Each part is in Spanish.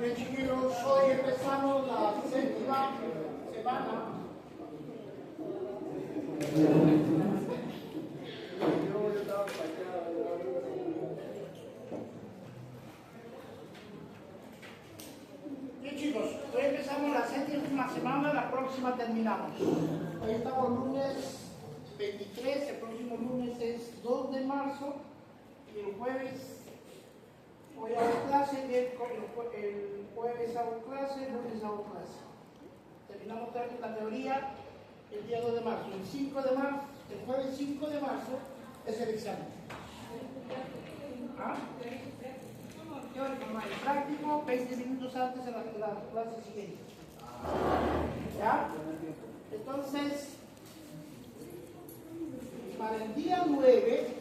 Bien, chiquillos, hoy empezamos la séptima semana. Bien, chicos, hoy empezamos la séptima semana, la próxima terminamos. Hoy estamos lunes 23, el próximo lunes es 2 de marzo y el jueves voy a dar clase, el jueves hago clase, el lunes hago clase. Terminamos la teoría el día 2 de marzo. El 5 de marzo, el jueves 5 de marzo es el examen. ¿Ah? El práctico, 20 minutos antes de la clase siguiente. ¿Ya? Entonces, para el día 9,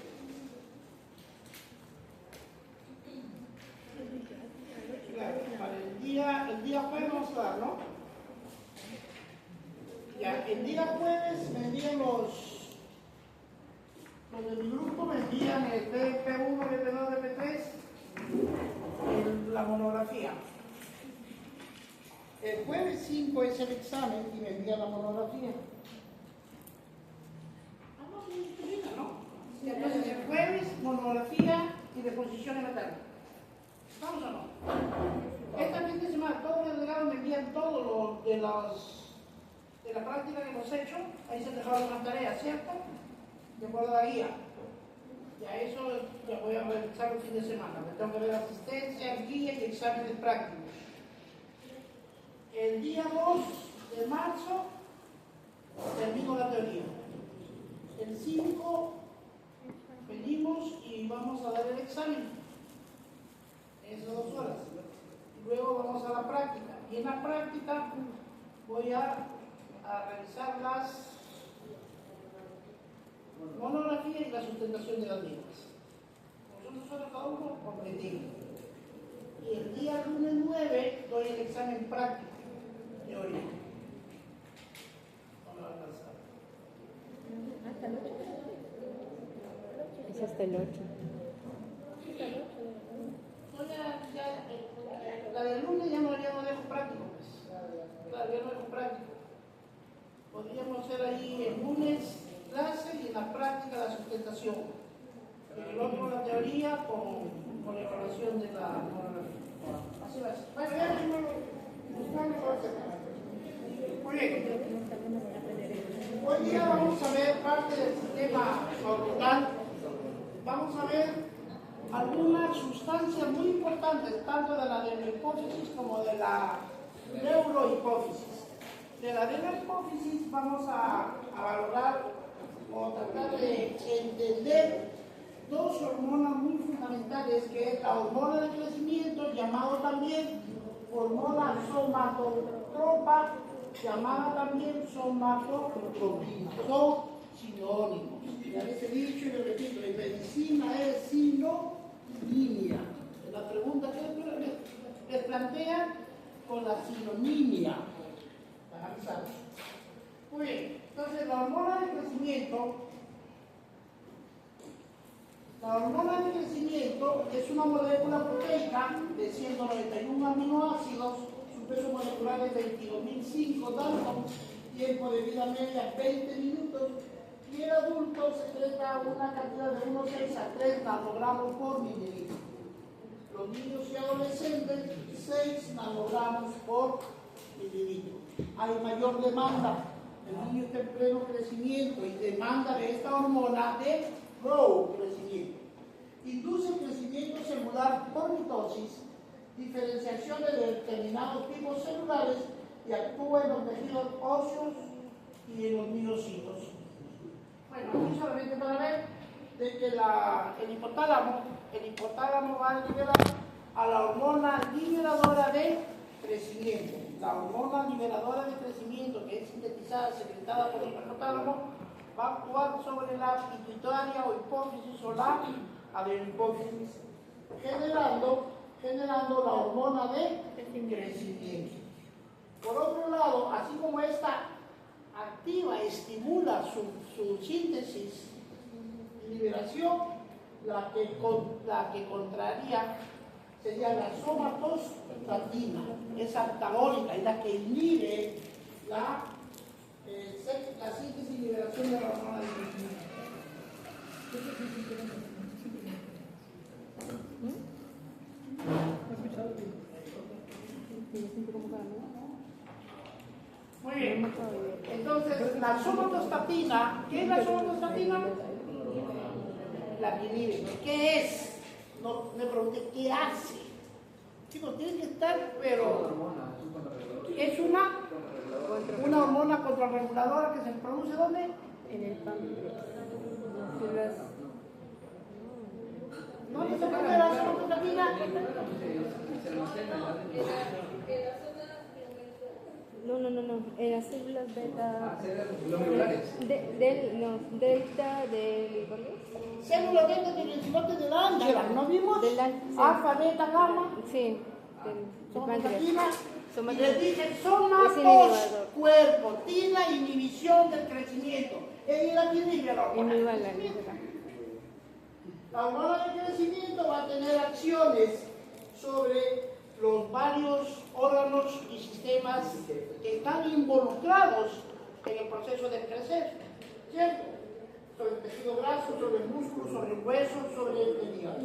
para el día jueves vamos a dar, ¿no? Ya, el día jueves me envían los de mi grupo, me envían el P1, P2, P3, la monografía. El jueves 5 es el examen y me envían la monografía. ¿No? Entonces el jueves, monografía y deposición en la tarde. ¿Vamos o no? Esta fin de semana todos los delegados me envían todo lo de la práctica que hemos hecho. Ahí se dejaron unas tareas, ¿cierto? De acuerdo a la guía. Ya eso ya voy a realizar el fin de semana. Me tengo que ver asistencia, guía y exámenes prácticos. El día 2 de marzo termino la teoría. El 5 venimos y vamos a dar el examen. Esas 2 horas. Y luego vamos a la práctica. Y en la práctica voy a realizar las monografías y la sustentación de las mismas. Nosotros solo cada uno completamos. Y el día lunes 9 doy el examen práctico de hoy. No me va a alcanzar. Hasta el 8. Es hasta el 8. La del lunes ya no dejo práctico, pues. Claro, ya no dejo práctico. Podríamos hacer ahí el lunes clase y en la práctica la sustentación. En el otro la teoría con la evaluación de la monografía. Así va a ser. Bueno, ya muy bien. Hoy día vamos a ver parte del sistema hormonal. Vamos a ver algunas sustancias muy importantes, tanto de la hipófisis como de la neurohipófisis. De la hipófisis vamos a valorar o tratar de entender 2 hormonas muy fundamentales, que es la hormona de crecimiento, llamado también hormona somatotropa, llamada también somatotropina. Son sinónimos. Ya les he dicho y lo repito, en medicina es sinonimia. La pregunta que les plantean con la sinonimia. Para avisar. Muy bien, entonces la hormona de crecimiento. La hormona de crecimiento es una molécula proteica de 191 aminoácidos, su peso molecular es 22.005 Dalton, tiempo de vida media 20 minutos, y el adulto secreta una cantidad de 1,6 a 3 nanogramos por mililitro. Los niños y adolescentes 6 nanogramos por mililitro. Hay mayor demanda, el niño está en pleno crecimiento y demanda de esta hormona de growth, crecimiento. Induce crecimiento celular por mitosis, diferenciación de determinados tipos celulares y actúa en los tejidos óseos y en los miocitos. Bueno, aquí solamente para ver de que el hipotálamo va a liberar a la hormona liberadora de crecimiento. La hormona liberadora de crecimiento, que es sintetizada, secretada por el hipotálamo, va a actuar sobre la pituitaria o hipófisis o la adenohipófisis, generando la hormona de crecimiento. Por otro lado, así como esta activa, estimula su síntesis y liberación, la que contraría sería la somatostatina, es antagónica, es la que inhibe la síntesis y liberación de la hormona de crecimiento. Muy bien. Entonces, la somatostatina, ¿qué es la somatostatina? La que inhibe. ¿Qué es? No me pregunté, ¿qué hace? Chicos, tiene que estar, pero es una hormona contrarreguladora que se produce ¿dónde? En el páncreas. ¿Dónde se produce la somatostatina? No. En las células beta. Glomerulares. Delta del. ¿Cuál es? Células beta del islote del Ángela, ¿no vimos? Sí. Alfa, beta, gamma. Sí. Del páncreas. Y les dije, inhibidor. cuerpo, tiene la inhibición del crecimiento. Ella la inhibe la hormona del crecimiento. La hormona del crecimiento va a tener acciones sobre los varios órganos y sistemas que están involucrados en el proceso de crecer, ¿cierto? Sobre el tejido graso, sobre el músculo, sobre el hueso, sobre el hígado.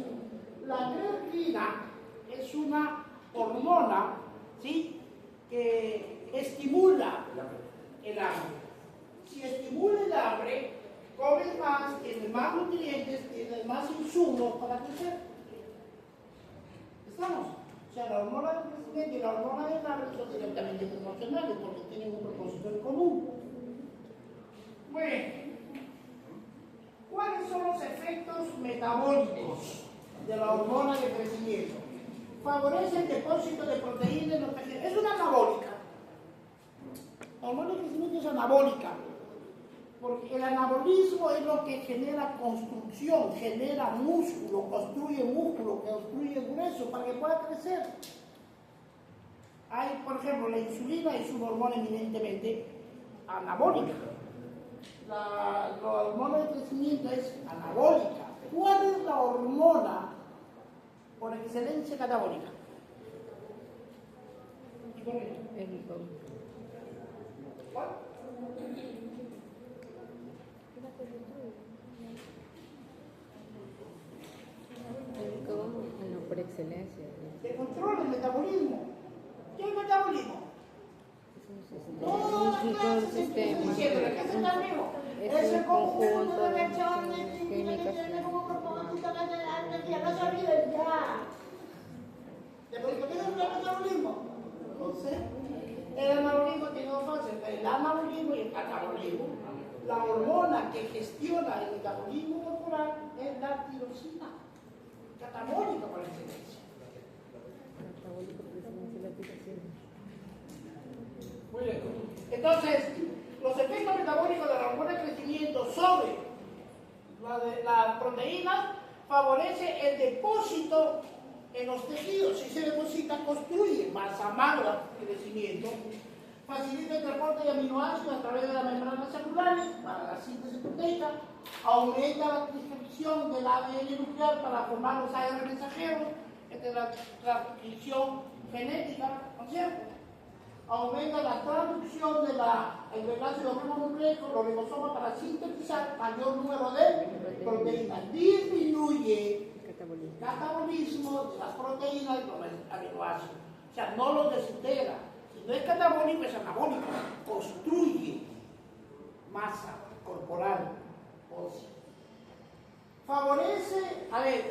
La grelina es una hormona, ¿sí?, que estimula el hambre. Si estimula el hambre, comes más, tienes más nutrientes, tienes más insumos para crecer. ¿Estamos? O sea, la hormona del crecimiento y la hormona del hambre son directamente proporcionales porque tienen un propósito en común. Bueno, ¿cuáles son los efectos metabólicos de la hormona de crecimiento? Favorece el depósito de proteínas en los tejidos. Es una anabólica. La hormona de crecimiento es anabólica. Porque el anabolismo es lo que genera construcción, genera músculo, construye hueso para que pueda crecer. Hay, por ejemplo, la insulina es una hormona eminentemente anabólica. La hormona de crecimiento es anabólica. ¿Cuál es la hormona por excelencia catabólica? ¿Cuál? No, por excelencia. Que controla el metabolismo. ¿Qué es el metabolismo? Todas las clases que estoy diciendo, ¿qué es el metabolismo? Es el conjunto de reacciones químicas que tiene como propósito la energía. No se olviden ya. ¿Qué es el metabolismo? No sé. El anabolismo tiene dos fases, el anabolismo y el catabolismo. La hormona que gestiona el metabolismo corporal es la tirosina, catabólica por excelencia. Muy bien. Entonces, los efectos metabólicos de la hormona de crecimiento sobre las proteínas favorece el depósito en los tejidos. Si se deposita, construye masa magra, crecimiento. Facilita el transporte de aminoácidos a través de las membranas celulares para la síntesis proteica, aumenta la transcripción del ADN nuclear para formar los ARN mensajeros, esta es la transcripción genética, ¿no es cierto? Aumenta la traducción del ácido ribonucleico, los ribosomas para sintetizar mayor número de proteínas, disminuye el catabolismo de las proteínas y los aminoácidos, o sea, no los desintegra. No es catabólico, es anabólico. Construye masa corporal ósea. Favorece,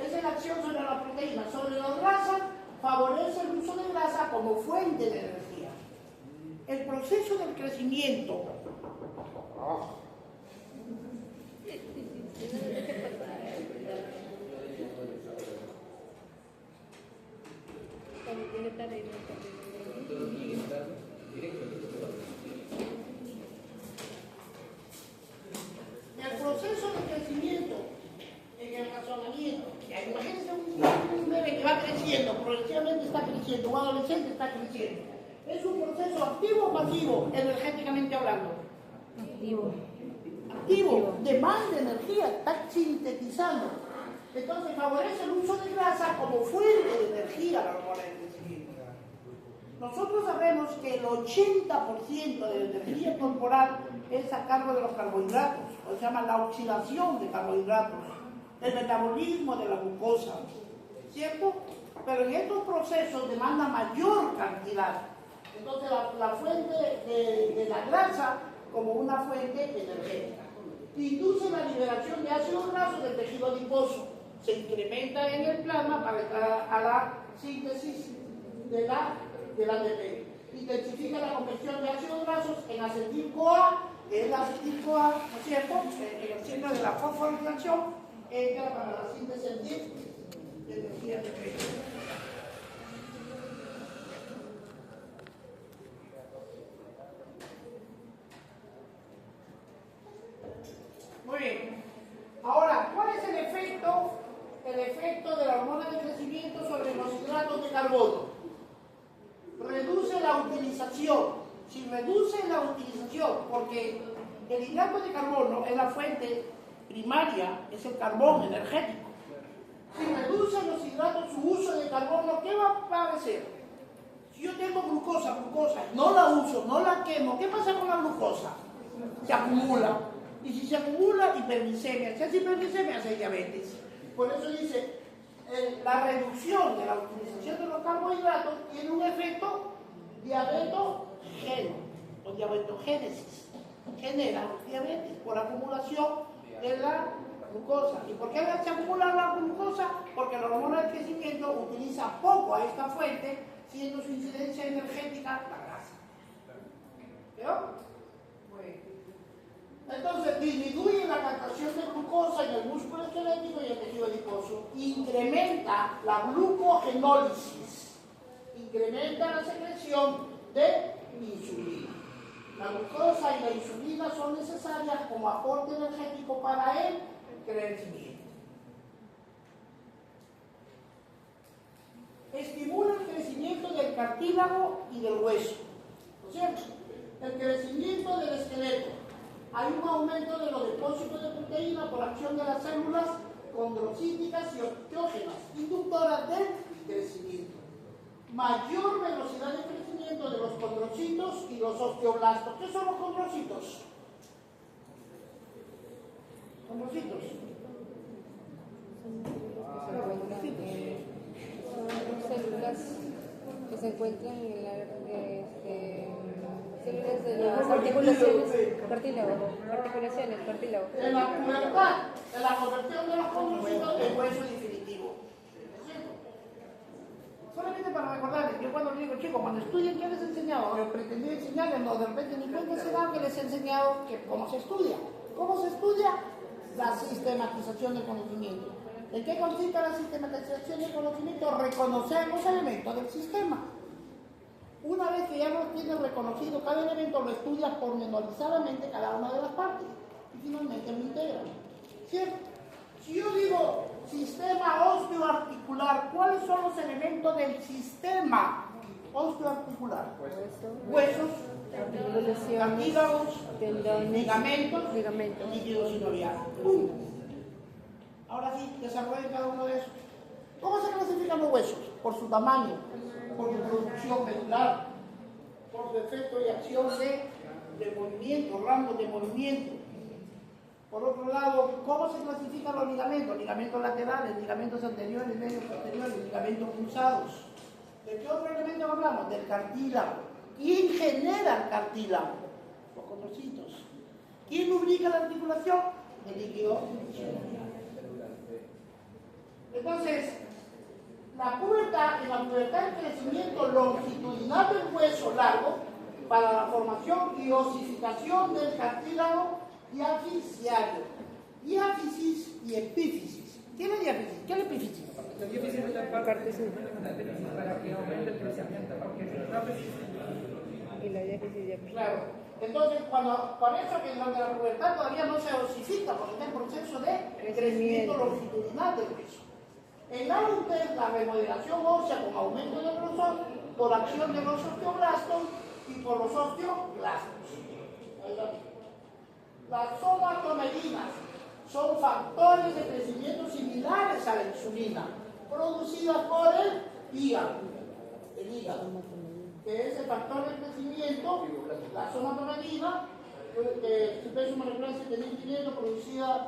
esa es la acción sobre la proteína. Sobre la grasa, favorece el uso de grasa como fuente de energía. El proceso del crecimiento. El proceso de crecimiento en el razonamiento. Imagínense un bebé que va creciendo, progresivamente está creciendo, un adolescente está creciendo. ¿Es un proceso activo o pasivo, energéticamente hablando? Activo. Activo, demanda energía, está sintetizando. Entonces favorece el uso de grasa como fuente de energía a la hormona del crecimiento. Nosotros sabemos que el 80% de la energía corporal es a cargo de los carbohidratos, o se llama la oxidación de carbohidratos, el metabolismo de la glucosa, ¿cierto? Pero en estos procesos demanda mayor cantidad. Entonces la fuente de la grasa como una fuente energética. Induce la liberación de ácidos grasos del tejido adiposo. Se incrementa en el plasma para entrar a la síntesis del ATP. Intensifica la conversión de ácidos grasos en acetil-CoA, que es la acetil-CoA, ¿no es cierto? En el centro de la fosforilación entra para la síntesis de energía ATP. Muy bien. Ahora, ¿cuál es el efecto de la hormona de crecimiento sobre los hidratos de carbono? Reduce la utilización. Si reduce la utilización, porque el hidrato de carbono es la fuente primaria, es el carbón energético. Si reduce los hidratos su uso de carbono, ¿qué va a aparecer? Si yo tengo glucosa, no la uso, no la quemo, ¿qué pasa con la glucosa? Se acumula. Y si se acumula, hiperglicemia. Si hace hiperglicemia, hace diabetes. Por eso dice, la reducción de la utilización de los carbohidratos tiene un efecto diabetogeno o diabetogénesis. Genera diabetes por acumulación de la glucosa. ¿Y por qué se acumula la glucosa? Porque la hormona del crecimiento utiliza poco a esta fuente, siendo su incidencia energética la grasa. ¿Veo? Entonces disminuye la captación de glucosa en el músculo esquelético y el tejido adiposo. Incrementa la glucogenólisis. Incrementa la secreción de insulina. La glucosa y la insulina son necesarias como aporte energético para el crecimiento. Estimula el crecimiento del cartílago y del hueso. ¿No es cierto? El crecimiento del esqueleto. Hay un aumento de los depósitos de proteína por acción de las células condrocíticas y osteógenas, inductoras del crecimiento. Mayor velocidad de crecimiento de los condrocitos y los osteoblastos. ¿Qué son los condrocitos? Condrocitos. Son células que se encuentran en la células de las articulaciones, cartílago. En la pubertad, en la conversión de los condrocitos en hueso definitivo. Solamente para recordarles, yo cuando les digo, chicos, cuando estudien, ¿qué les he enseñado? Yo pretendí enseñarles, no, de repente ni cuenta se da que les he enseñado que cómo se estudia. ¿Cómo se estudia? La sistematización del conocimiento. ¿En qué consiste la sistematización del conocimiento? Reconocer los elementos del sistema. Una vez que ya lo tienes reconocido cada elemento, lo estudias pormenorizadamente cada una de las partes y finalmente lo integras. ¿Cierto? Si yo digo sistema osteoarticular, ¿cuáles son los elementos del sistema osteoarticular? Huesos, cartílagos, ligamentos, líquido sinovial. Ahora sí, desarrollen cada uno de esos. ¿Cómo se clasifican los huesos? Por su tamaño, por su producción medular, por su efecto y acción de movimiento, rangos de movimiento. Por otro lado, ¿cómo se clasifican los ligamentos? Ligamentos laterales, ligamentos anteriores, medios posteriores, ligamentos cruzados. ¿De qué otro elemento hablamos? Del cartílago. ¿Quién genera el cartílago? Los condrocitos. ¿Quién lubrica la articulación? El líquido sinovial. Entonces, en la pubertad el crecimiento longitudinal del hueso largo para la formación y osificación del cartílago diafisiario. Diáfisis y epífisis. ¿Qué es la diáfisis? ¿Qué es la epífisis? La diáfisis es la parte para que aumente el crecimiento, Y la diáfisis ya. Claro. Entonces, por eso que durante la pubertad todavía no se osifica, porque está en proceso de crecimiento longitudinal del hueso. En la adultez, la remodelación ósea con aumento del grosor por acción de los osteoblastos y por los osteoblastos. Las somatomedinas son factores de crecimiento similares a la insulina, producidas por el hígado, que es el factor de crecimiento, la somatomedina, su peso molecular 7500,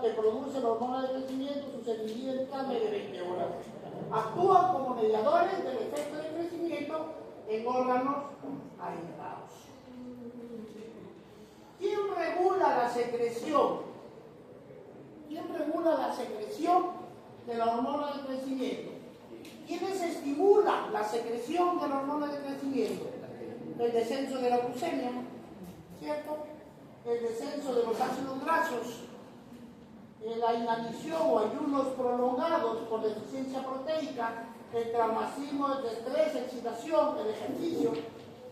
que produce la hormona de crecimiento, su selectividad en cambio de 20 horas. Actúan como mediadores del efecto de crecimiento en órganos aislados. ¿Quién regula la secreción? ¿Quién regula la secreción de la hormona de crecimiento? ¿Quiénes estimulan la secreción de la hormona de crecimiento? El descenso de la glucemia, ¿cierto? El descenso de los ácidos grasos, la inanición o ayunos prolongados por deficiencia proteica, el traumatismo, el estrés, excitación, el ejercicio,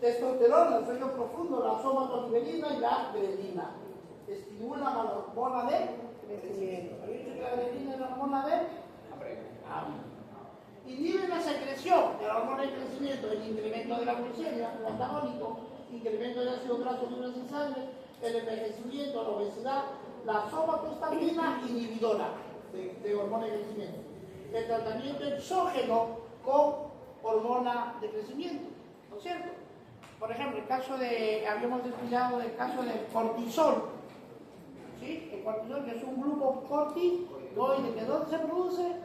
testosterona, el sueño profundo, la somatoliberina y la grelina. Estimulan a la hormona de crecimiento. ¿Habéis dicho que la grelina es la hormona de hambre? Inhiben la secreción de la hormona de crecimiento, el incremento de la glucemia, el antagónico, incremento de ácido graso libre en sangre, el envejecimiento, la obesidad, la somatostatina inhibidora de hormona de crecimiento. El tratamiento exógeno con hormona de crecimiento, ¿no es cierto? Por ejemplo, el caso de, habíamos estudiado el caso del cortisol, ¿sí? El cortisol, que es un grupo corticoide, que ¿dónde se produce?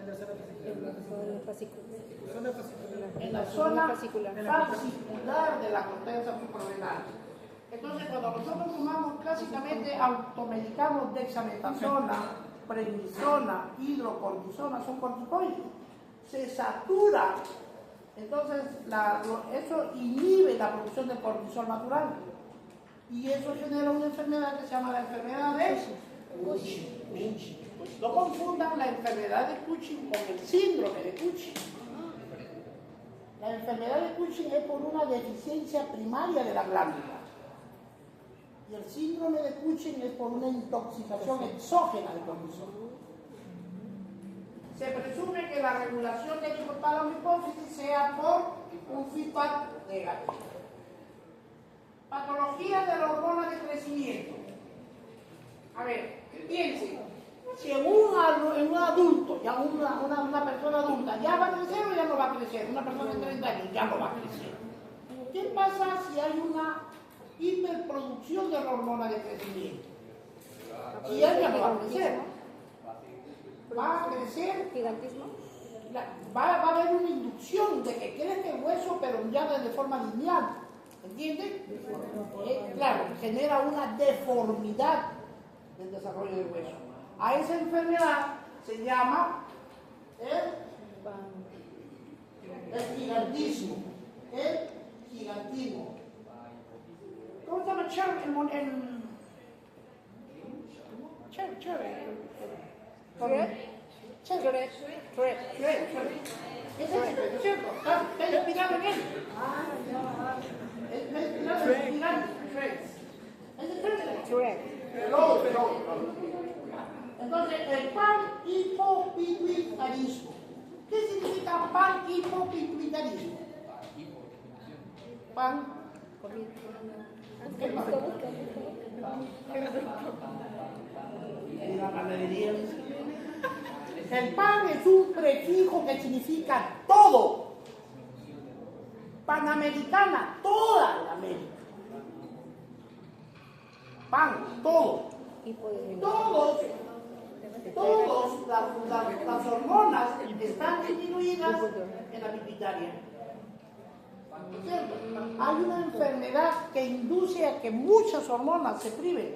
En la zona fascicular de la corteza suprarrenal. Entonces, cuando nosotros fumamos, clásicamente automedicamos dexametasona, prednisona, hidrocortisona, son corticoides. Se satura, entonces eso inhibe la producción de cortisol natural. Y eso genera una enfermedad que se llama la enfermedad de Cushing. No confundan la enfermedad de Cushing con el síndrome de Cushing. La enfermedad de Cushing es por una deficiencia primaria de la glándula. Y el síndrome de Cushing es por una intoxicación exógena de cortisol. Se presume que la regulación del hipotálamo hipófisis sea por un feedback negativo. Patología de la hormona de crecimiento. A ver, piensen, si en un adulto, ya una persona adulta, ¿ya va a crecer o ya no va a crecer? Una persona de 30 años ya no va a crecer. ¿Qué pasa si hay una hiperproducción de la hormona de crecimiento? Y él ya no va a crecer. Va a crecer, ¿Gigantismo? va a haber una inducción de que crece el hueso, pero ya de forma lineal. ¿Entienden? Claro, genera una deformidad del desarrollo del hueso. A esa enfermedad se llama el gigantismo. El gigantismo. ¿Cómo se llama ¿Es ese, cierto? ¿Está inspirado en él? ¿Es inspirado en el gigante? ¿Es el Entonces, el panhipopituitarismo. ¿Qué significa panhipopituitarismo? Pan. ¿Qué pan? El pan es un prefijo que significa todo. Panamericana, toda la América. Pan, todo. Todas las hormonas están disminuidas en la pituitaria. ¿Cierto? Hay una enfermedad que induce a que muchas hormonas se priven.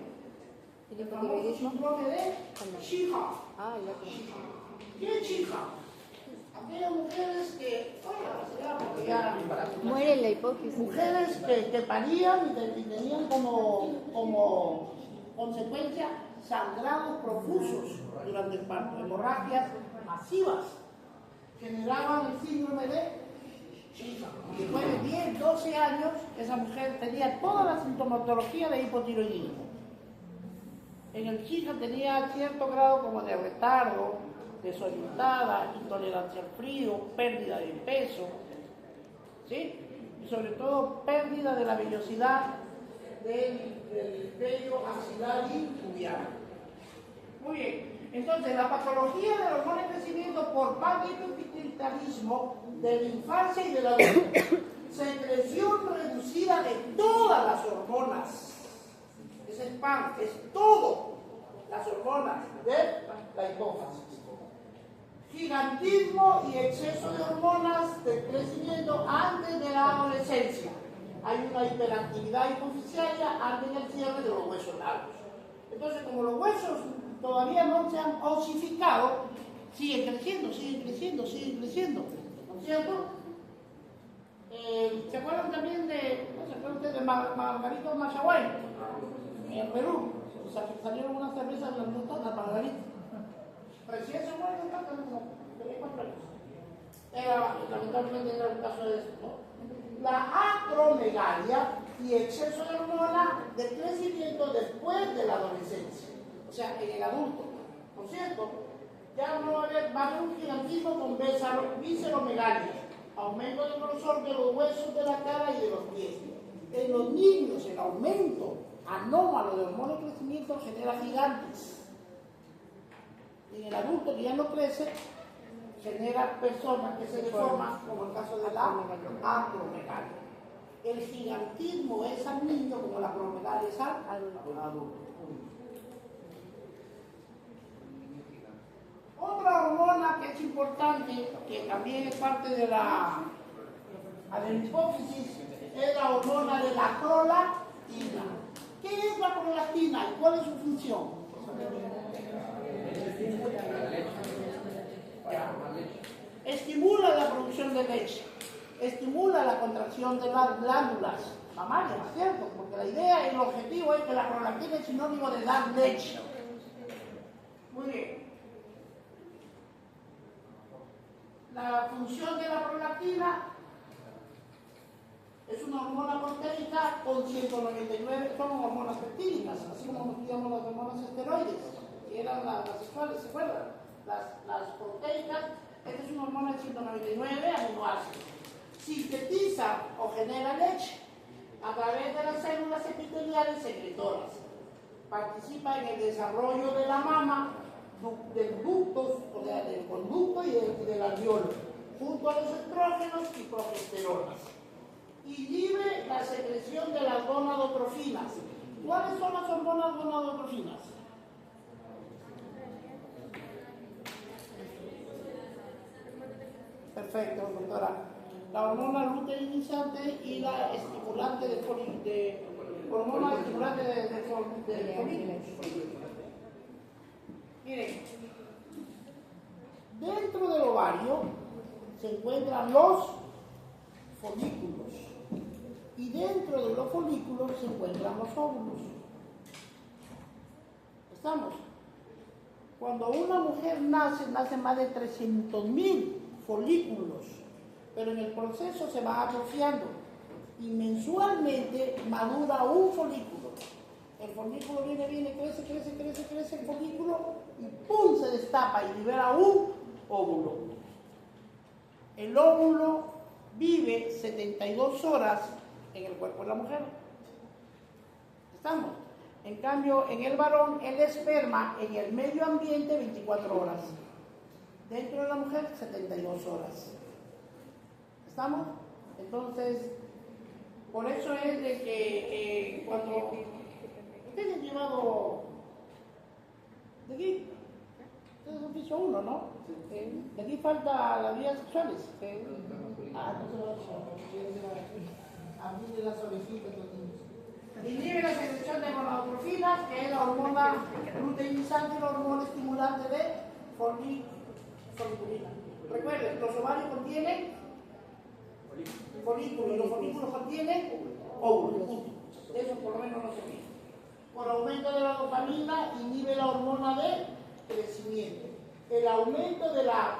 El famoso síndrome de Sheehan. ¿Qué es Sheehan? Aquellas mujeres que, Muere la hipófisis. mujeres que parían y tenían como consecuencia sangrados profusos durante el parto, hemorragias masivas, generaban el síndrome de Sheehan. Después de 10, 12 años, esa mujer tenía toda la sintomatología de hipotiroidismo. En el Sheehan tenía cierto grado como de retardo, desorientada, intolerancia al frío, pérdida de peso, ¿sí? Y sobre todo pérdida de la vellosidad del vello axilar y pubiano. Muy bien, Entonces, la patología de la hormona de crecimiento por panhiperpituitarismo de la infancia y de la adultez. Secreción reducida de todas las hormonas. Ese es PAN, es todo las hormonas de la hipófisis. Gigantismo y exceso de hormonas de crecimiento antes de la adolescencia. Hay una hiperactividad hipofisiaria antes del cierre de los huesos largos. Entonces, como los huesos todavía no se han osificado, siguen creciendo, siguen creciendo, siguen creciendo. ¿No es cierto? ¿Se acuerdan también no se acuerdan ustedes de Margarito Machaguay? En Perú, salieron unas cervezas grandotas, Margarito. Recién se muere de tanto, lamentablemente era un caso de eso, ¿no? La acromegalia y exceso de hormona de crecimiento después de la adolescencia, o sea, en el adulto, ¿no es cierto? Ya no va a haber un gigantismo con visceromegalia, aumento del grosor de los huesos de la cara y de los pies. En los niños, el aumento anómalo de hormona de crecimiento genera gigantes. En el adulto que ya no crece, genera personas que se deforman, como el caso de la acromegalia. El gigantismo es al niño como la acromegalia es al adulto. Otra hormona que es importante, que también es parte de la hipófisis, es la hormona de la prolactina. ¿Qué es la prolactina y cuál es su función? Estimula la producción de leche, estimula la contracción de las glándulas mamarias, ¿cierto? Porque la idea, el objetivo es que la prolactina es sinónimo de dar leche. Muy bien. La función de la prolactina es una hormona proteica con 199, son hormonas peptídicas, así como nos estudiamos las hormonas esteroides, que eran las sexuales, ¿se acuerdan? Las proteicas, esta es una hormona de 199 aminoácidos. Sintetiza o genera leche a través de las células epiteliales secretoras. Participa en el desarrollo de la mama, del ductos, o sea, del conducto y del alveolo, junto a los estrógenos y progesteronas. Inhibe la secreción de las gonadotrofinas. ¿Cuáles son las hormonas gonadotrofinas? Perfecto, doctora. La hormona luteinizante y la estimulante de hormona estimulante de folículos. Miren, dentro del ovario se encuentran los folículos y dentro de los folículos se encuentran los óvulos. ¿Estamos? Cuando una mujer nace más de 300.000 folículos, pero en el proceso se va atrofiando y mensualmente madura un folículo. El folículo viene, crece el folículo y ¡pum! Se destapa y libera un óvulo. El óvulo vive 72 horas en el cuerpo de la mujer. ¿Estamos? En cambio, en el varón, el esperma en el medio ambiente 24 horas. Dentro de la mujer, 72 horas. ¿Estamos? Entonces, por eso es de que cuando ustedes han llevado de aquí, ustedes son piso 1, ¿no? De aquí falta las vías sexuales. Abrir las orejitas los niños. Inhibe la secreción de gonadotrofinas, que es la hormona luteinizante y la hormona estimulante de foliculina. Recuerden, los ovarios contienen folículos y los folículos contienen óvulos. Eso por lo menos no se olvida. Por aumento de la dopamina inhibe la hormona de crecimiento. El aumento de la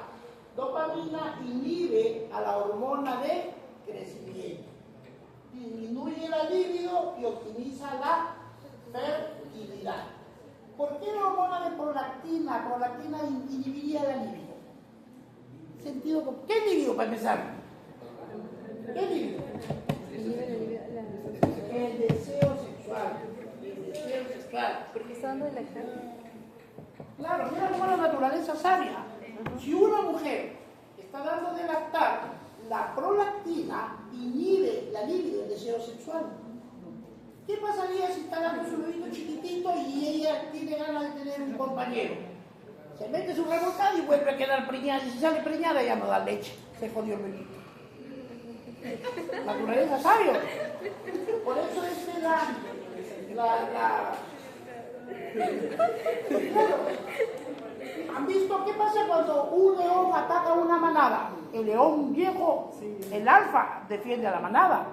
dopamina inhibe a la hormona de crecimiento. Disminuye la libido y optimiza la fertilidad. ¿Por qué la hormona de prolactina? Prolactina inhibiría la libido. ¿Sentido? ¿Qué libido para empezar? ¿Qué libido? El deseo sexual. El deseo sexual. ¿Porque está dando de lactar? Claro, mira cómo la naturaleza es sabia. Si una mujer está dando de lactar, la prolactina inhibe la libido, el deseo sexual. ¿Qué pasaría si está dando su bebito chiquitito y ella tiene ganas de tener un compañero? Se mete su revolcada y vuelve a quedar preñada. Y si sale preñada ya no da leche. Se jodió el bebito. Naturaleza sabio. Por eso es que ¿Han visto qué pasa cuando un león ataca a una manada? El león viejo, el alfa, defiende a la manada.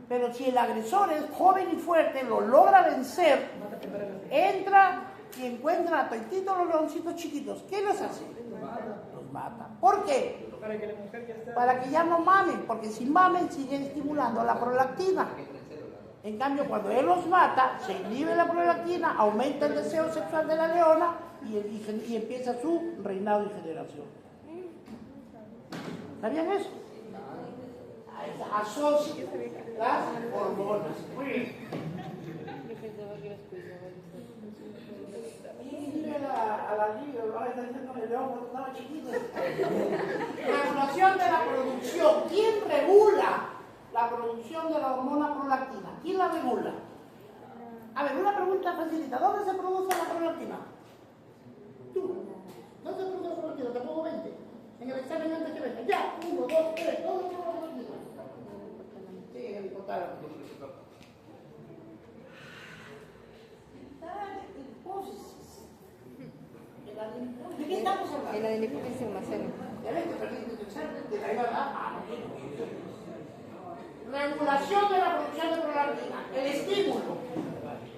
Pero si el agresor es joven y fuerte, lo logra vencer, entra y encuentra a toititos los leoncitos chiquitos. ¿Qué les hace? Los mata. ¿Por qué? Para que ya no mamen, porque si mamen siguen estimulando la prolactina. En cambio, cuando él los mata, se inhibe la prolactina, aumenta el deseo sexual de la leona y empieza su reinado y generación. ¿Sabían eso? Asocia las hormonas. Muy bien. A la liga, ahora está diciendo el león cuando estaba chiquito. Regulación de la producción. ¿Quién regula la producción de la hormona prolactina? ¿Quién la regula? A ver, una pregunta facilita. ¿Dónde se produce la prolactina? Tú. ¿Dónde se produce la prolactina? Te pongo 20. En el examen antes que venga. Ya. 1, 2, 3. ¿Dónde se produce la prolactina? Sí, en el hipotálamo. Hipófisis. ¿De qué estamos hablando? En la de la hipófisis, Marcelo. Ya ves que perdiste tu examen. Te cayó acá. Regulación de la producción de prolactina, el estímulo,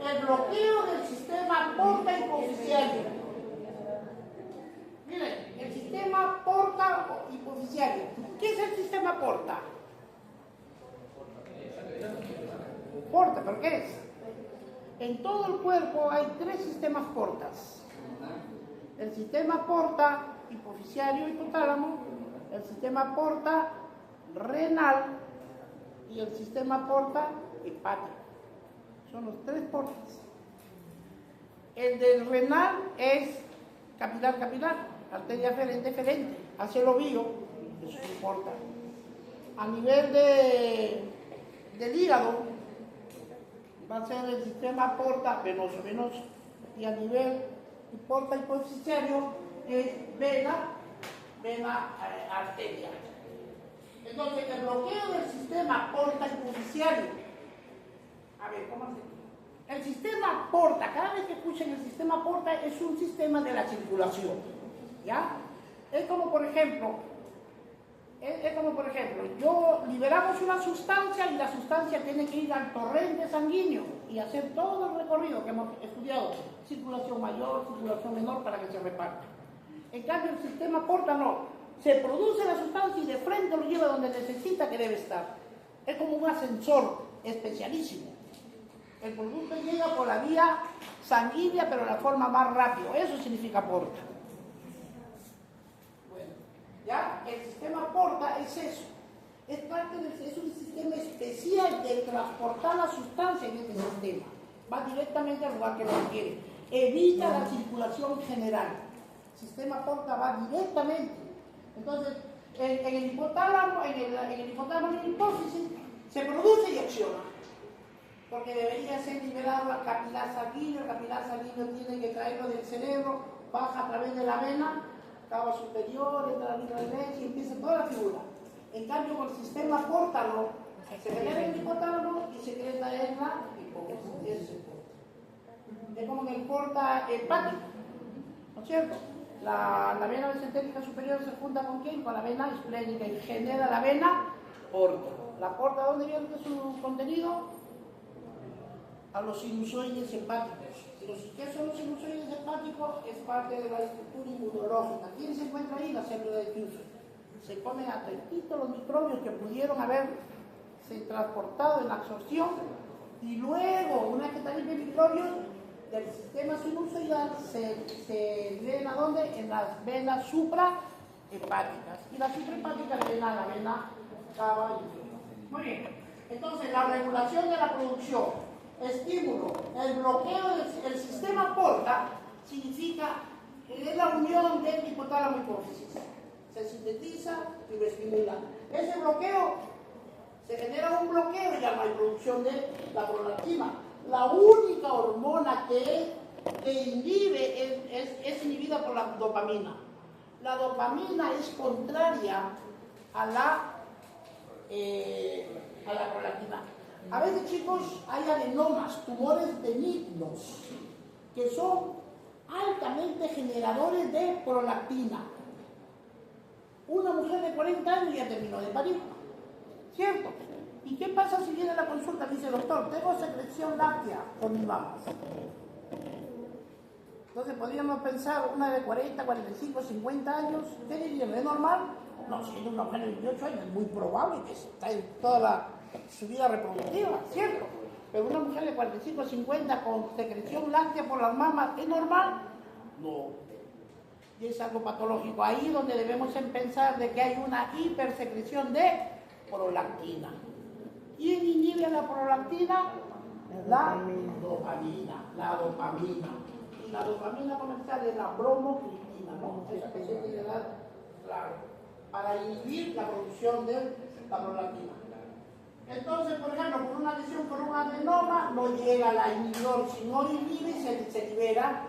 el bloqueo del sistema porta hipofisiario. Miren, el sistema porta hipofisiario. ¿Qué es el sistema porta? Porta, ¿pero qué es? En todo el cuerpo hay 3 sistemas portas. El sistema porta hipofisiario hipotálamo, el sistema porta renal y el sistema porta hepático. Son los 3 portas. El del renal es capilar, arteria deferente, hacia el ovillo, eso es porta. A nivel del hígado va a ser el sistema porta venoso, y a nivel porta hipofisiario es vena, arteria. Entonces, el bloqueo del sistema porta hipofisiario. A ver, ¿cómo se? El sistema porta, cada vez que escuchen el sistema porta, es un sistema de la circulación. ¿Ya? Es como por ejemplo, liberamos una sustancia y la sustancia tiene que ir al torrente sanguíneo y hacer todo el recorrido que hemos estudiado. Circulación mayor, circulación menor para que se reparta. En cambio, el sistema porta no. Se produce la sustancia y de frente lo lleva donde necesita que debe estar. Es como un ascensor especialísimo. El producto llega por la vía sanguínea, pero de la forma más rápida. Eso significa porta. Bueno, ya, el sistema porta es eso. Es un sistema especial de transportar la sustancia en este sistema. Va directamente al lugar que lo requiere. Evita la circulación general. El sistema porta va directamente. Entonces, en el hipotálamo, en la hipófisis, se produce y acciona. Porque debería ser liberado al capilar sanguíneo. El capilar sanguíneo tiene que traerlo del cerebro, baja a través de la vena, cava superior, entra la línea de leche y empieza toda la figura. En cambio, con el sistema porta no. Se genera en el hipotálamo y se secreta en la hipófisis. Es como en el porta hepático, ¿no es cierto? La vena mesentérica superior se junta con ¿quién? Con la vena esplénica y genera la vena porta. ¿La porta dónde viene su contenido? A los sinusoides hepáticos. ¿Qué son los sinusoides hepáticos? Es parte de la estructura inmunológica. ¿Quién se encuentra ahí? La célula de Hughes. Se comen a todos los microbios que pudieron haberse transportado en la absorción y luego, una vez que están libres microbios, del sistema sinusoidal se ven a dónde? En las venas suprahepáticas. Y las suprahepáticas ven a la vena cava y muy bien. Entonces, la regulación de la producción, estímulo, el bloqueo del sistema porta significa es la unión del hipotálamo y hipófisis. Se sintetiza y lo estimula. Ese bloqueo, se genera un bloqueo y ya no hay producción de la prolactina. La única hormona que inhibe es inhibida por la dopamina. La dopamina es contraria a la prolactina. A veces, chicos, hay adenomas, tumores benignos, que son altamente generadores de prolactina. Una mujer de 40 años ya terminó de parir, ¿cierto? ¿Y qué pasa si viene a la consulta? Dice, doctor, tengo secreción láctea con mis mamas. Entonces podríamos pensar, una de 40, 45, 50 años, ¿qué dirían? ¿Es normal? No, si es una mujer de 28 años, es muy probable que está en toda su vida reproductiva, ¿cierto? Pero una mujer de 45, 50 con secreción láctea por las mamas, ¿es normal? No. Y es algo patológico. Ahí donde debemos pensar de que hay una hipersecreción de prolactina. ¿Quién inhibe la prolactina? La dopamina. Y la dopamina comercial es la bromocriptina, ¿no? Esa que se tiene que dar, claro, para inhibir la producción de la prolactina. Entonces, por ejemplo, por una lesión por un adenoma, no llega la inhibidor. Si no inhibe, se libera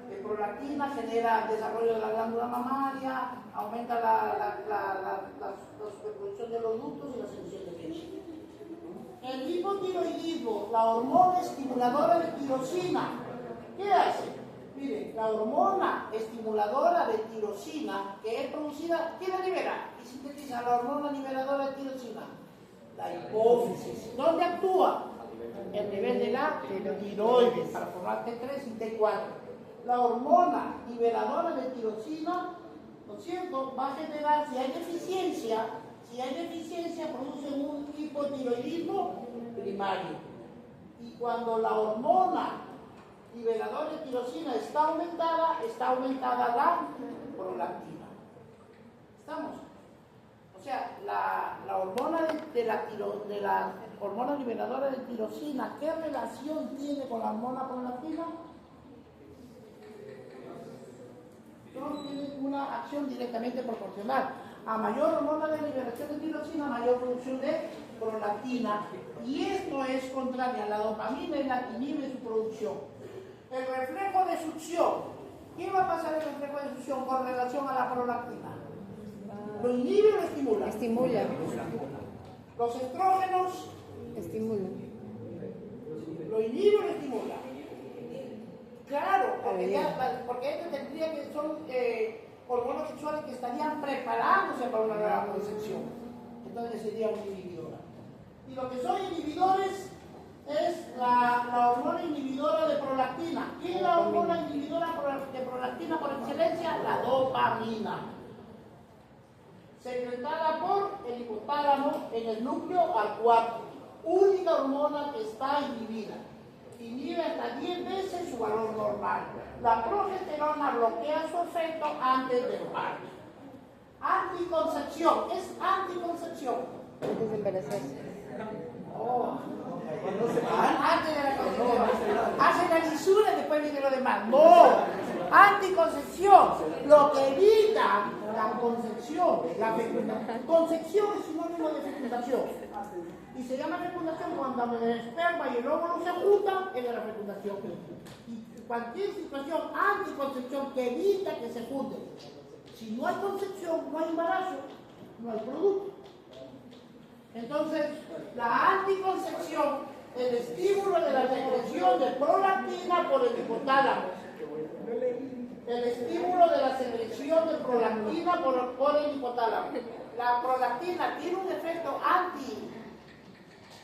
de prolactina, genera desarrollo de la glándula mamaria, aumenta la superposición de los ductos y la secreción de leche. El hipotiroidismo, la hormona estimuladora de tirosina, ¿qué hace? Mire, la hormona estimuladora de tirosina, que es producida, ¿quién la libera? Y sintetiza la hormona liberadora de tirosina. La hipófisis. ¿Dónde actúa? El nivel de la tiroides, para formar T3 y T4. La hormona liberadora de tirosina, ¿no es cierto?, va a generar, si hay deficiencia, produce un hipotiroidismo primario. Y cuando la hormona liberadora de tirosina está aumentada la prolactina. ¿Estamos? O sea, la hormona de la hormona liberadora de tirosina, ¿qué relación tiene con la hormona prolactina? Todos tienen una acción directamente proporcional. A mayor hormona de liberación de tirosina, mayor producción de prolactina. Y esto es contrario a la dopamina y la que inhibe su producción. El reflejo de succión. ¿Qué va a pasar el reflejo de succión con relación a la prolactina? ¿Lo inhibe o lo estimula? Estimula. Los estrógenos. Estimula. ¿Lo inhibe o lo estimula? Claro, porque esto tendría que son hormonas sexuales que estarían preparándose para una nueva concepción. Entonces sería una inhibidora. Y lo que son inhibidores es la hormona inhibidora de prolactina. ¿Quién es la hormona inhibidora de prolactina por excelencia? La dopamina. Secretada por el hipotálamo en el núcleo al 4. Única hormona que está inhibida. Inhibe hasta 10 veces su valor normal. La progesterona bloquea su efecto antes del parto. Anticoncepción. Es anticoncepción. Antes de embarazarse. Oh. Antes de la concepción. Hace la lisura y después viene lo demás. No. Anticoncepción. Lo que evita la concepción, la fecundación. Concepción es sinónimo de fecundación. Y se llama fecundación cuando el esperma y el óvulo se juntan, es de la fecundación. Y cualquier situación anticoncepción que evita que se junten. Si no hay concepción, no hay embarazo, no hay producto. Entonces, la anticoncepción, el estímulo de la secreción de prolactina por el hipotálamo. El estímulo de la secreción de prolactina por el hipotálamo. La prolactina tiene un efecto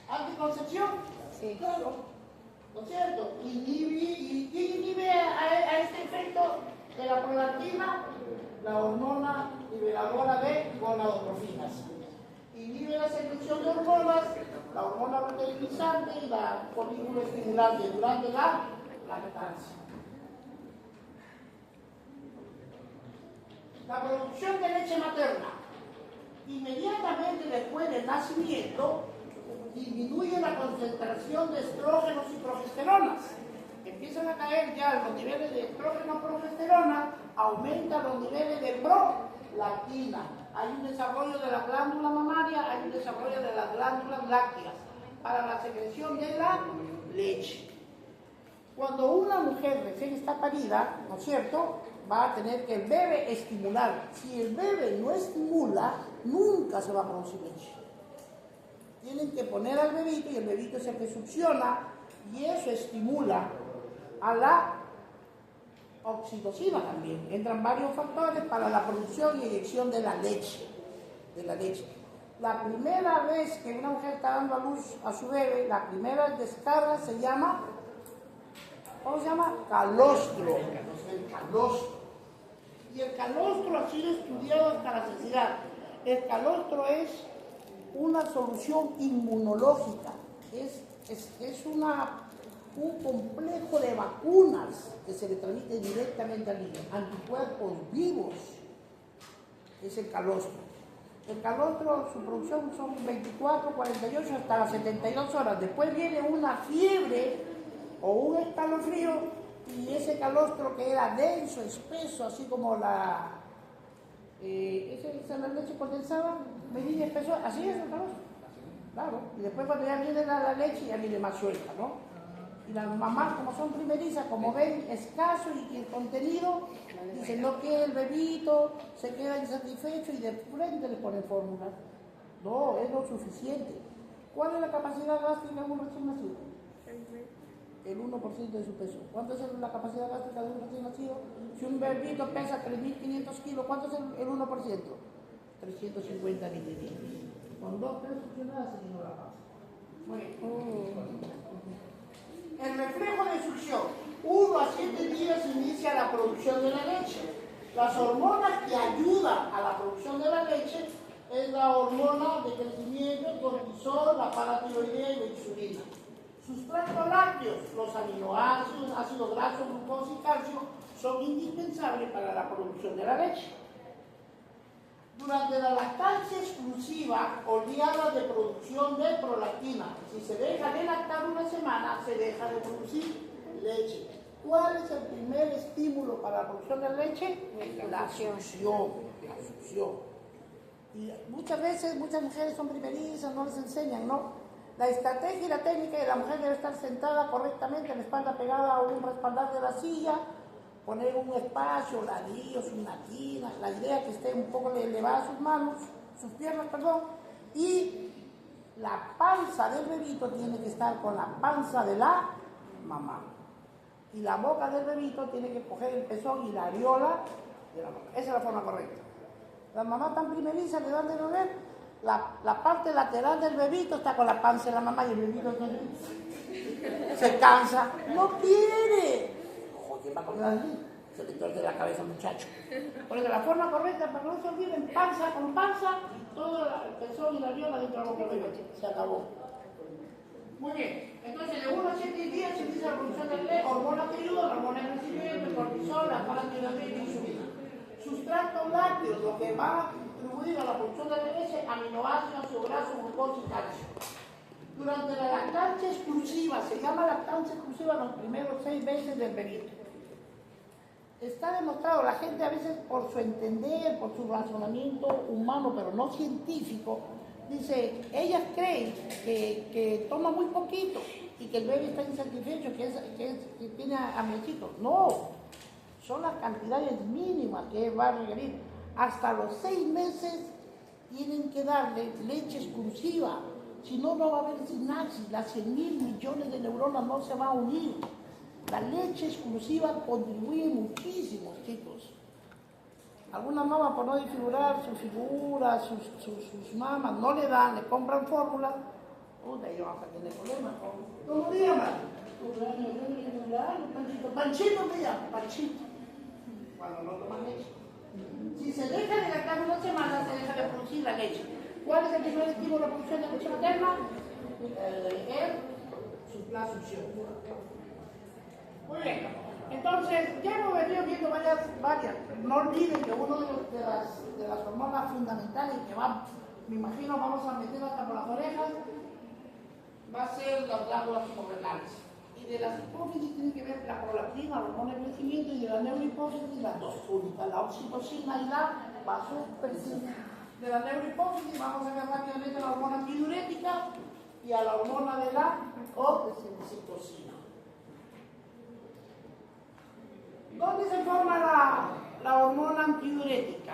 anticoncepción. Sí. Claro, ¿no es cierto? ¿Y quién inhibe a este efecto de la prolactina? La hormona liberadora de gonadotrofinas. Inhibe la secreción de hormonas, la hormona luteinizante y la folículo estimulante durante la lactancia. La producción de leche materna. Inmediatamente después del nacimiento, disminuye la concentración de estrógenos y progesteronas. empiezan a caer ya los niveles de estrógeno, progesterona, aumentan los niveles de prolactina. Hay un desarrollo de la glándula mamaria, hay un desarrollo de las glándulas lácteas para la secreción de la leche. Cuando una mujer recién está parida, ¿no es cierto?, va a tener que el bebé estimular. Si el bebé no estimula, nunca se va a producir leche. Tienen que poner al bebito y el bebito es el que succiona y eso estimula a la oxitocina también. Entran varios factores para la producción y eyección de la leche. La primera vez que una mujer está dando a luz a su bebé, la primera descarga se llama, ¿cómo se llama? Calostro. El calostro. Y el calostro ha sido estudiado hasta la saciedad. El calostro es una solución inmunológica, es un complejo de vacunas que se le transmite directamente al niño, anticuerpos vivos, es el calostro. El calostro, su producción son 24, 48 hasta las 72 horas. Después viene una fiebre o un escalofrío y ese calostro que era denso, espeso, así como la leche condensada, medida espeso, así es el calostro. Claro. Y después cuando ya viene la leche ya viene más suelta, ¿no? Y las mamás, como son primerizas, como ven escaso y el contenido, dicen no que el bebito se queda insatisfecho y de frente le ponen fórmula. No, es lo suficiente. ¿Cuál es la capacidad gástrica de un recién nacido? El 1% de su peso. ¿Cuánto es la capacidad gástrica de un recién nacido? Si un bebito pesa 3.500 kilos, ¿cuánto es el 1%? 350 mililitros. Con 2 pesos que nada se llenó la panza. Muy bien. El reflejo de succión, 1 a 7 días inicia la producción de la leche. Las hormonas que ayudan a la producción de la leche es la hormona de crecimiento, el cortisol, la paratiroidea y la insulina. Sustratos lácteos, los aminoácidos, ácidos grasos, glucosa y calcio son indispensables para la producción de la leche. Durante la lactancia exclusiva, oleadas de producción de prolactina. Si se deja de lactar una semana, se deja de producir leche. ¿Cuál es el primer estímulo para la producción de leche? La succión. Y muchas veces, muchas mujeres son primerizas, no les enseñan, ¿no? La estrategia y la técnica de la mujer debe estar sentada correctamente, la espalda pegada a un respaldar de la silla, poner un espacio, ladrillos, una tina, la idea que esté un poco elevada sus manos, sus piernas, perdón, y la panza del bebito tiene que estar con la panza de la mamá. Y la boca del bebito tiene que coger el pezón y la areola de la boca. Esa es la forma correcta. Las mamás tan primerizas le dan de beber, la parte lateral del bebito está con la panza de la mamá y el bebito se cansa, no quiere. ¿Quién va a comer así? Se le torce la cabeza, muchacho. Porque la forma correcta, para que no se olviden, panza con panza, todo el pezón y la areola dentro de la boca del bebé. Se acabó. Muy bien. Entonces, de 1 a 7 días se inicia la producción de leche, hormonas que ayudan, hormonas de crecimiento, el cortisol, la paratiroidea y la insulina. Sustratos lácteos, lo que va a contribuir a la producción de la leche, aminoácidos, ácido graso, glucosa y calcio. Durante la lactancia exclusiva, se llama lactancia exclusiva los primeros 6 meses del bebito. Está demostrado, la gente a veces por su entender, por su razonamiento humano, pero no científico, dice, ellas creen que toma muy poquito y que el bebé está insatisfecho, que tiene hambrecitos. No, son las cantidades mínimas que va a requerir. Hasta los 6 meses tienen que darle leche exclusiva, si no, no va a haber sinapsis, las 100.000 millones de neuronas no se van a unir. La leche exclusiva contribuye muchísimo, chicos. Algunas mamás, por no disfigurar su figura, sus mamas, no le dan, le compran fórmulas. Puta, ellos van a tener problemas. ¿Cómo te llamas? Panchito me llama, Panchito. Cuando no toman leche. Si se deja de lactar una semana, se deja de producir la leche. ¿Cuál es el primer estímulo de la producción de leche materna? La succión. Muy bien. Entonces, ya hemos venido viendo varias. No olviden que una de las hormonas fundamentales que va, me imagino, vamos a meter hasta por las orejas, va a ser las glándulas suprarrenales. Y de las hipófisis tiene que ver la prolactina, la hormona de crecimiento, y de la neurohipófisis las dos únicas, la oxitocina y la vasopresina. De la neurohipófisis vamos a ver rápidamente la hormona antidiurética y a la hormona de la oxitocina. ¿Dónde se forma la hormona antidiurética?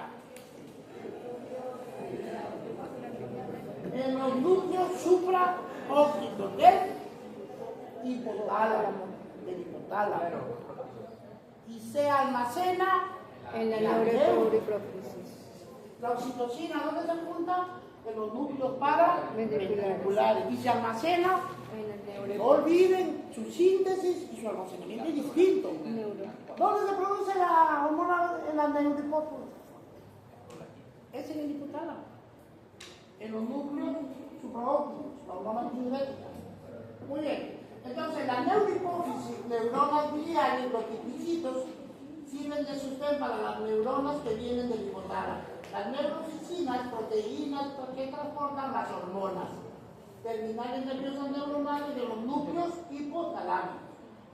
En los núcleos supraópticos del hipotálamo, y se almacena En la neuro. neurohipófisis. La oxitocina, ¿dónde se junta? En los núcleos paraventriculares y se almacena. En la No neurohipófisis. olviden su síntesis y su almacenamiento es distinto. ¿Dónde se produce la hormona en la neurohipófisis? Es en el hipotálamo, en los núcleos supraópticos, la hormona antidiurética. Muy bien. Entonces, la neurohipófisis, neuronas biliares, los tipicitos, sirven de sostén para las neuronas que vienen del hipotálamo. Las neurofisinas, proteínas que transportan las hormonas terminales nerviosas neuronales de los núcleos hipotalámicos.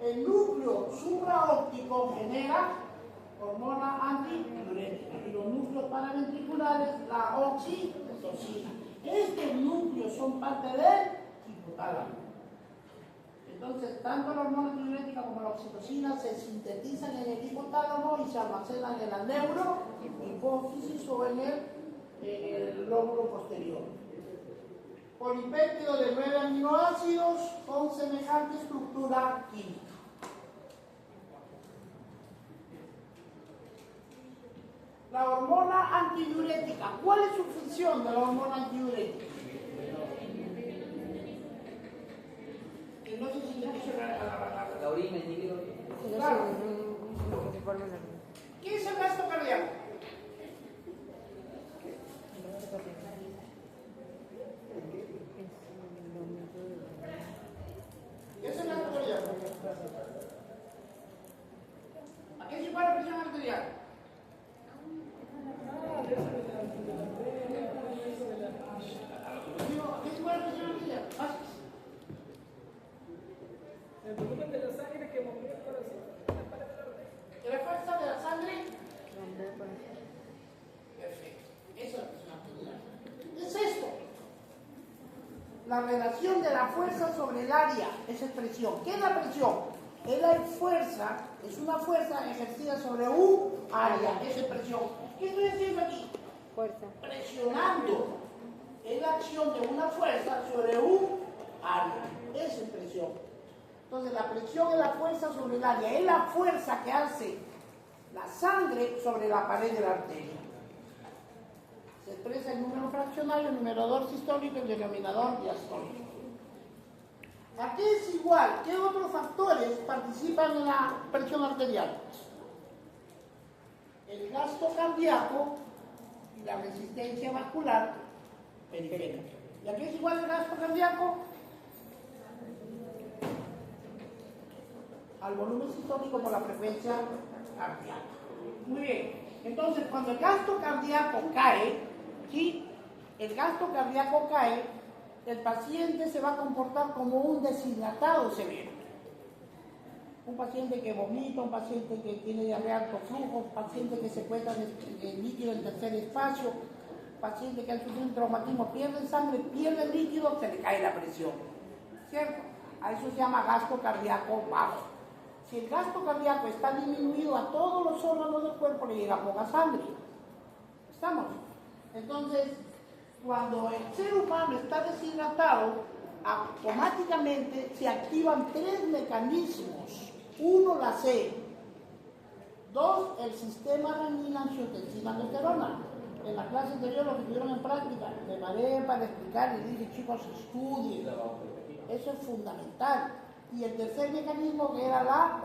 El núcleo supraóptico genera hormona antidiurética y los núcleos paraventriculares la oxitocina. Estos núcleos son parte del hipotálamo. Entonces, tanto la hormona antidiurética como la oxitocina se sintetizan en el hipotálamo y se almacenan en la neurohipófisis o en el lóbulo posterior. Polipéptido de 9 aminoácidos con semejante estructura química. La hormona antidiurética. ¿Cuál es su función de la hormona antidiurética? Que no se sintetiza La orina, el líquido. Claro. No se forma la ¿Qué es el gasto cardíaco? ¿Qué es el gasto cardíaco? ¿A qué es igual la presión arterial? ¿A qué es igual la presión arterial? El volumen de la sangre que movía el corazón. ¿La fuerza de la sangre? bomba. Perfecto. Esa es la presión arterial. ¿Qué es esto? La relación de la fuerza sobre el área, esa es presión. ¿Qué es la presión? Es la fuerza, es una fuerza ejercida sobre un área, esa es presión. ¿Qué estoy haciendo aquí? Fuerza. Presionando. Es la acción de una fuerza sobre un área, esa es presión. Entonces la presión es la fuerza sobre el área, es la fuerza que hace la sangre sobre la pared de la arteria. Se expresa el número fraccionario, el numerador sistólico, el denominador diastólico. Aquí es igual. ¿Qué otros factores participan en la presión arterial? El gasto cardíaco y la resistencia vascular periférica. ¿Y aquí es igual el gasto cardíaco? Al volumen sistólico por la frecuencia cardíaca. Muy bien. Entonces, cuando el gasto cardíaco cae, ¿sí? El gasto cardíaco cae, el paciente se va a comportar como un deshidratado severo. Un paciente que vomita, un paciente que tiene diarrea alto flujo, un paciente que se encuentra en líquido en tercer espacio, paciente que ha sufrido un traumatismo, pierde sangre, pierde líquido, se le cae la presión. ¿Cierto? A eso se llama gasto cardíaco bajo. Si el gasto cardíaco está disminuido a todos los órganos del cuerpo, le llega poca sangre. ¿Estamos? Entonces, cuando el ser humano está deshidratado, automáticamente se activan tres mecanismos. Uno, la C. Dos, el sistema renina-angiotensina-aldosterona. En la clase anterior lo que tuvieron en práctica, me paré para explicar y dije, chicos, estudien. Eso es fundamental. Y el tercer mecanismo, que era la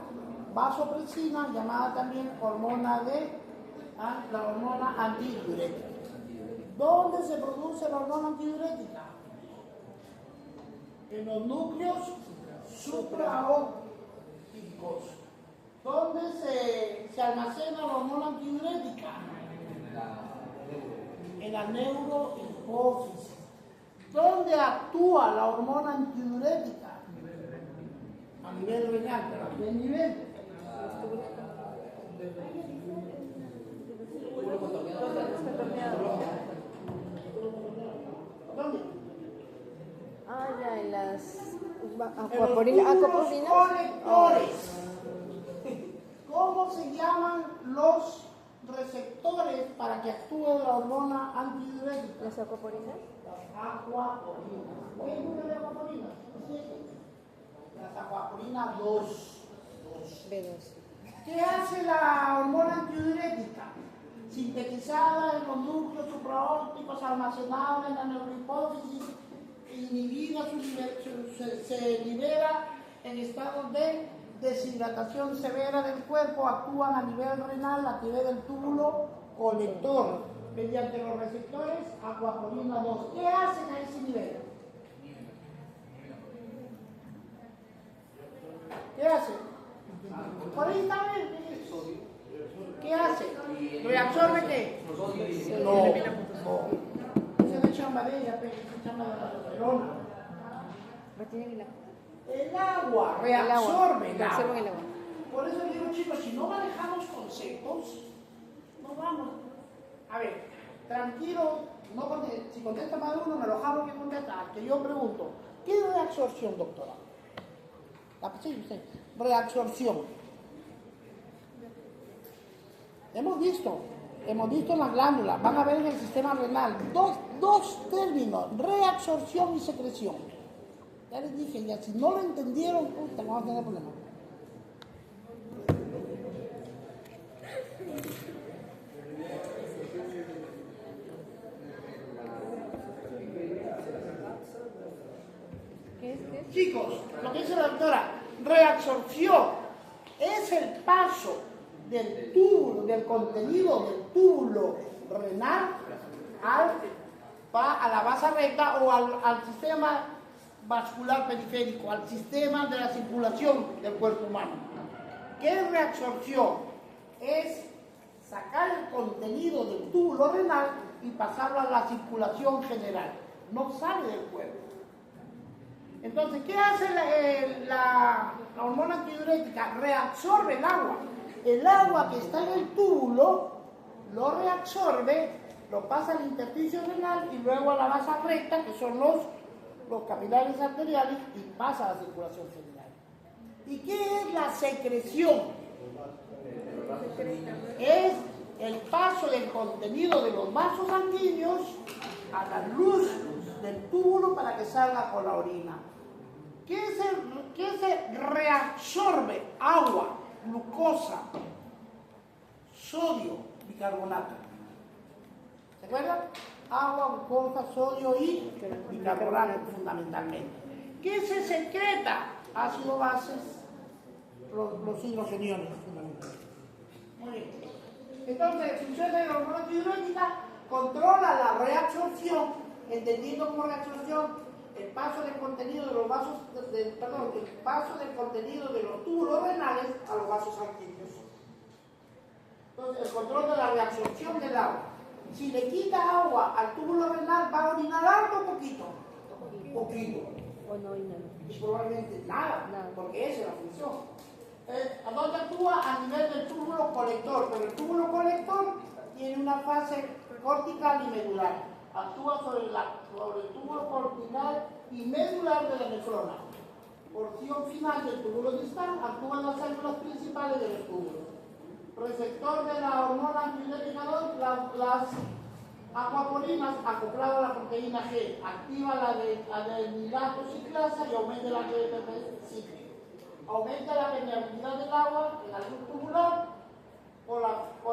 vasopresina, llamada también hormona la hormona antidiurética. ¿Dónde se produce la hormona antidiurética? En los núcleos supraópticos. ¿Dónde se almacena la hormona antidiurética? En la neurohipófisis. ¿Dónde actúa la hormona antidiurética? nivel renal, pero ¿a qué nivel? ¿Dónde? Ah, ya, en las En los aquaporina, túbulos aquaporina. colectores. ¿Cómo se llaman los receptores para que actúe la hormona antidiurética? Las aquaporinas. Aquaporinas. ¿Qué número de aquaporinas? Las aquaporinas 2. B2. ¿Qué hace la hormona antidiurética? Sintetizada en los núcleos supraópticos, almacenada en la neurohipófisis, inhibida, se libera en estados de deshidratación severa del cuerpo, actúan a nivel renal, a nivel del túbulo colector, mediante los receptores aquaporina 2. ¿Qué hacen a ese nivel? ¿Qué hacen? Por ahí está bien. ¿Qué hace? ¿Reabsorbe qué? No. Esa es la chamba de ella, pero esa es la chamba de la testosterona. Retienen el agua. El agua reabsorbe el agua. Reabsorben el agua. Por eso digo, chicos, si no manejamos conceptos, no vamos. A ver, tranquilo, no conteste. Si contesta más de uno, me lo jalo que contesta. Que yo pregunto, ¿qué es reabsorción, doctora? Sí, usted. Reabsorción. Hemos visto en las glándulas, van a ver en el sistema renal, dos términos, reabsorción y secreción. Ya les dije, ya si no lo entendieron, puta, vamos a tener problemas. ¿Qué es? Chicos, lo que dice la doctora, reabsorción es el paso del túbulo, del contenido del túbulo renal a la base recta o al sistema vascular periférico, al sistema de la circulación del cuerpo humano. ¿Qué es reabsorción? Es sacar el contenido del túbulo renal y pasarlo a la circulación general. No sale del cuerpo. Entonces, ¿qué hace la hormona antidiurética? Reabsorbe el agua. El agua que está en el túbulo lo reabsorbe, lo pasa al intersticio renal y luego a la vasa recta, que son los capilares arteriales, y pasa a la circulación general. ¿Y qué es la secreción? Es el paso del contenido de los vasos sanguíneos a la luz del túbulo para que salga con la orina. ¿Qué se reabsorbe? Agua, glucosa, sodio, bicarbonato. ¿Se acuerdan? Agua, glucosa, sodio y bicarbonato fundamentalmente. ¿Qué se secreta? Ácido bases, los hidrogeniones fundamentalmente. Muy bien. Entonces, función de la hormona antidiurética controla la reabsorción, entendiendo como reabsorción el paso del contenido de los vasos, el paso del contenido de los túbulos renales a los vasos sanguíneos. Entonces, el control de la reabsorción del agua. Si le quita agua al túbulo renal, ¿va a orinar algo o poquito? Poquito. O no orinan. Y probablemente nada, Nada. porque esa es la función. ¿A dónde actúa? A nivel del túbulo colector, pero el túbulo colector tiene una fase cortical y medular. Actúa sobre el túbulo cortical y medular de la nefrona. Porción final del túbulo distal, actúan las células principales del túbulo. Receptor de la hormona antidiurética 2, las aquaporinas, acoplado a la proteína G, activa la adenilato ciclasa y aumenta la GFP cíclica. Aumenta la permeabilidad del agua en la luz tubular por